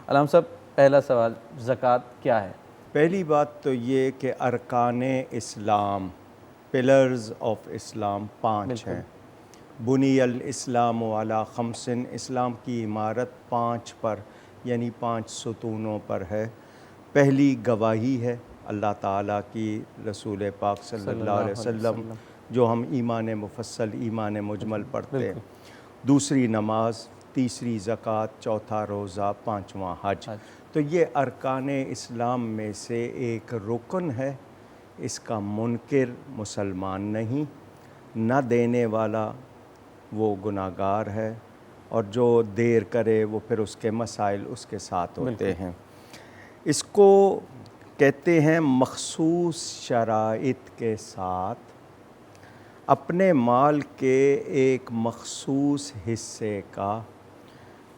علامہ صاحب پہلا سوال، زکوٰۃ کیا ہے؟ پہلی بات تو یہ کہ ارکان اسلام، پلرز آف اسلام 5 ہیں۔ بنی الاسلام علی خمس، اسلام کی عمارت 5 پر یعنی 5 ستونوں پر ہے۔ پہلی گواہی ہے اللہ تعالیٰ کی، رسول پاک صلی اللہ علیہ وسلم، جو ہم ایمان مفصل ایمان مجمل پڑھتے ہیں۔ دوسری نماز، تیسری زکوٰۃ، چوتھا روزہ، پانچواں حج۔ تو یہ ارکان اسلام میں سے ایک رکن ہے۔ اس کا منکر مسلمان نہیں، نہ دینے والا وہ گناہگار ہے، اور جو دیر کرے وہ پھر اس کے مسائل اس کے ساتھ ہوتے ہیں۔ اس کو کہتے ہیں مخصوص شرائط کے ساتھ اپنے مال کے ایک مخصوص حصے کا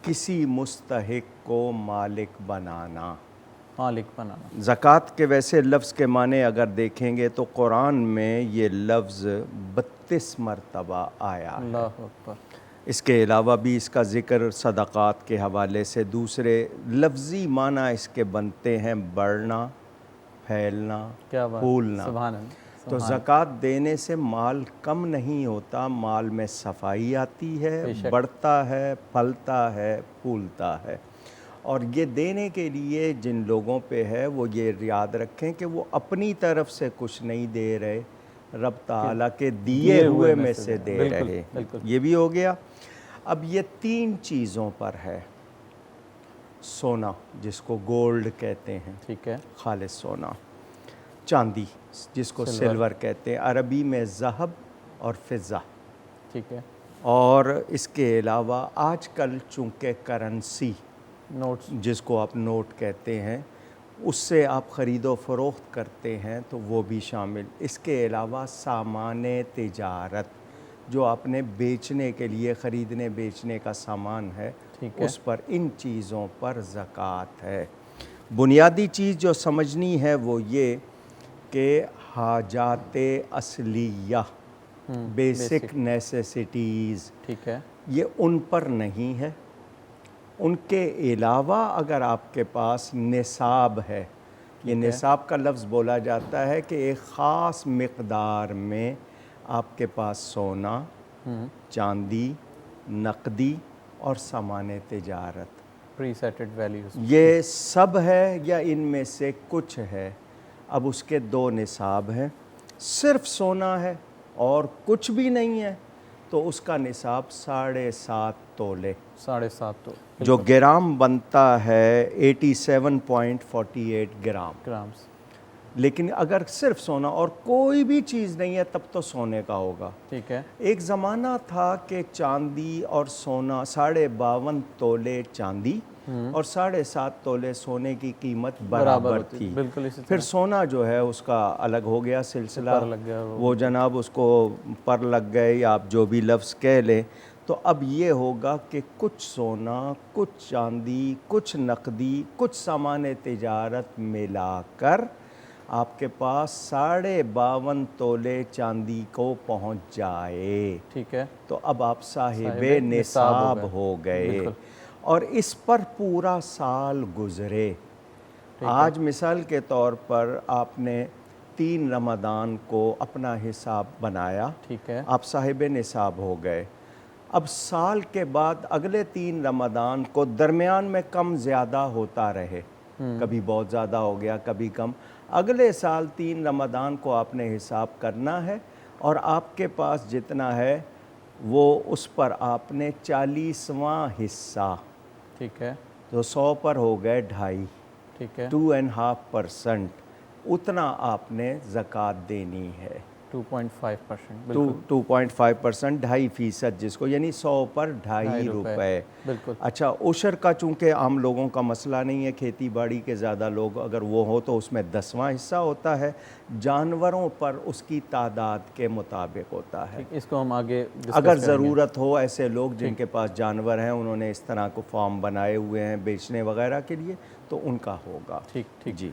کسی مستحق کو مالک بنانا۔ زکوٰۃ کے ویسے لفظ کے معنی اگر دیکھیں گے تو قرآن میں یہ لفظ 32 مرتبہ آیا ہے۔ اللہ اکبر۔ اس کے علاوہ بھی اس کا ذکر صدقات کے حوالے سے، دوسرے لفظی معنی اس کے بنتے ہیں بڑھنا، پھیلنا، پھولنا۔ تو زکوٰۃ دینے سے مال کم نہیں ہوتا، مال میں صفائی آتی ہے، بڑھتا ہے، پھلتا ہے، پھولتا ہے۔ اور یہ دینے کے لیے جن لوگوں پہ ہے وہ یہ یاد رکھیں کہ وہ اپنی طرف سے کچھ نہیں دے رہے، رب تعالیٰ کے دیے ہوئے میں سے دے رہے۔ یہ بھی ہو گیا۔ اب یہ 3 چیزوں پر ہے۔ سونا، جس کو گولڈ کہتے ہیں، ٹھیک ہے، خالص سونا۔ چاندی، جس کو سلور کہتے ہیں، عربی میں ذہب اور فضہ، ٹھیک ہے۔ اور اس کے علاوہ آج کل چونکہ کرنسی، نوٹس، جس کو آپ نوٹ کہتے ہیں، اس سے آپ خرید و فروخت کرتے ہیں تو وہ بھی شامل۔ اس کے علاوہ سامان تجارت، جو آپ نے بیچنے کے لیے، خریدنے بیچنے کا سامان ہے، اس پر، ان چیزوں پر زکوٰۃ ہے۔ بنیادی چیز جو سمجھنی ہے وہ یہ کہ حاجات اصلیہ، بیسک نیسیسٹیز، ٹھیک ہے، یہ ان پر نہیں ہے۔ ان کے علاوہ اگر آپ کے پاس نصاب ہے، یہ نصاب کا لفظ بولا جاتا ہے کہ ایک خاص مقدار میں آپ کے پاس سونا، چاندی، نقدی اور سامان تجارت، پری سیٹڈ ویلیوز، یہ سب ہے یا ان میں سے کچھ ہے۔ اب اس کے 2 نصاب ہیں۔ صرف سونا ہے اور کچھ بھی نہیں ہے تو اس کا نصاب 7.5 تولے، 7.5 تولے، جو گرام بنتا ہے 87.48 گرامز۔ لیکن اگر صرف سونا اور کوئی بھی چیز نہیں ہے تب تو سونے کا ہوگا۔ ٹھیک ہے۔ ایک زمانہ تھا کہ چاندی اور سونا 52.5 تولے چاندی اور 7.5 تولے سونے کی قیمت برابر تھی۔ پھر سونا جو ہے اس کا الگ ہو گیا سلسلہ، وہ جناب اس کو پر لگ گئے، یا آپ جو بھی لفظ کہہ لیں۔ تو اب یہ ہوگا کہ کچھ سونا، کچھ چاندی، کچھ نقدی، کچھ سامان تجارت ملا کر آپ کے پاس 52.5 تولے چاندی کو پہنچ جائے، ٹھیک ہے، تو اب آپ صاحب نصاب ہو گئے، اور اس پر پورا سال گزرے۔ آج مثال کے طور پر آپ نے 3 رمضان کو اپنا حساب بنایا، ٹھیک ہے، آپ صاحب نصاب ہو گئے۔ اب سال کے بعد اگلے 3 رمضان کو درمیان میں کم زیادہ ہوتا رہے، کبھی بہت زیادہ ہو گیا، کبھی کم، اگلے سال 3 رمضان کو آپ نے حساب کرنا ہے، اور آپ کے پاس جتنا ہے وہ اس پر آپ نے 40واں حصہ، ٹھیک ہے، تو 100 پر ہو گئے 2.5، ٹھیک ہے، 2.5%، اتنا آپ نے زکوٰۃ دینی ہے۔ 2.5%، 2.5%، 2.5%، جس کو یعنی 100 پر 2.5 روپے۔ بالکل۔ اچھا، عشر کا چونکہ عام لوگوں کا مسئلہ نہیں ہے، کھیتی باڑی کے زیادہ لوگ اگر وہ ہو تو اس میں 10واں حصہ ہوتا ہے، جانوروں پر اس کی تعداد کے مطابق ہوتا ہے۔ اس کو ہم آگے اگر ضرورت ہو، ایسے لوگ جن کے پاس جانور ہیں، انہوں نے اس طرح کو فارم بنائے ہوئے ہیں بیچنے وغیرہ کے لیے، تو ان کا ہوگا۔ ٹھیک، جی۔